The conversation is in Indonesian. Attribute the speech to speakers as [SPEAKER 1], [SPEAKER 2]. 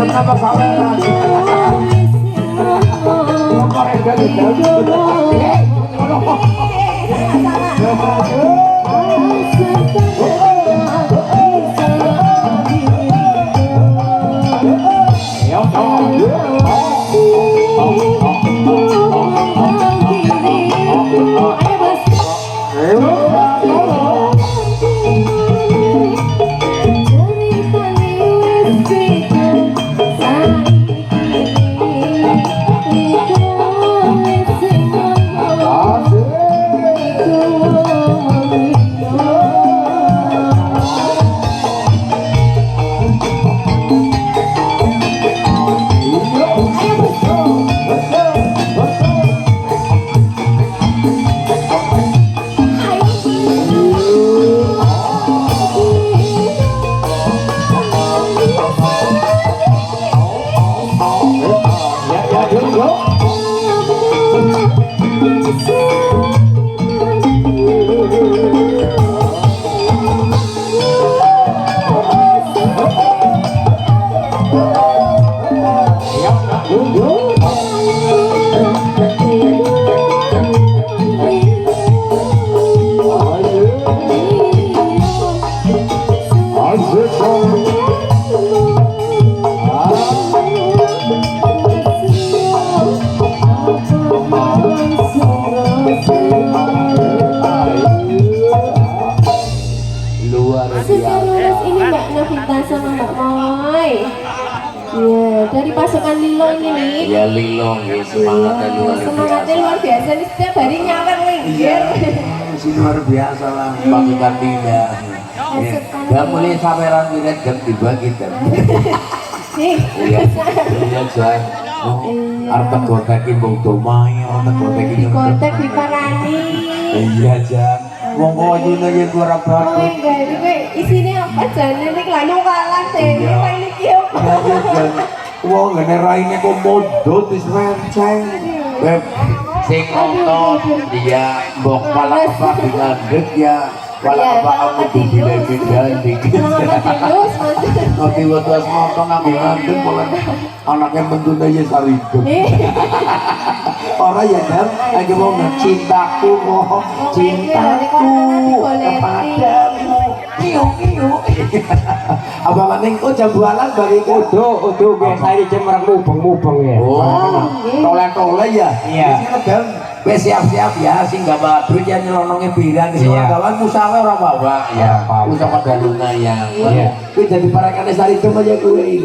[SPEAKER 1] kenapa saweran
[SPEAKER 2] dari pasukan Lilo ini nih.
[SPEAKER 1] Ya Lilo, ya,
[SPEAKER 2] semangatnya luar biasa nih, setiap hari nyawer linggir.
[SPEAKER 1] Luar biasa lah pasukan Lilo. Gak boleh saweran wirid jam dibagi jam. Iya, iya Jan. Arep gotekin wong domai, arep gotekin
[SPEAKER 2] di kotek di parani.
[SPEAKER 1] Iya Jan. Wong koyune yen ora bagus.
[SPEAKER 2] Oh enggak, ini isinya apa Jan? Ini kelanu kalah deh. Ini iki apa?
[SPEAKER 1] Iya Jan. Wong ngene raine kok modot wis renceng. Beb sing nonton dia mbok pala apa ngandhet ya. Wala apa aku dibile-bile dikit. Ngerti wedas nonton nang ngandhet pola anake mentune ya sarigep. Ora ya Dam, aja mau cintaku kok cintaku kepadamu. Kiu. Abang maning oh jam bualan bagi
[SPEAKER 3] udah gue saya cemerang mubeng ya.
[SPEAKER 1] Oh, tole ya.
[SPEAKER 3] Iya.
[SPEAKER 1] Dam, wes siap-siap ya sing gak badrut ya nyelononge biran di kawan musawe ora bawa ya. Usaha dalungan ya. Kuwi dadi parekane sari aja kuwi.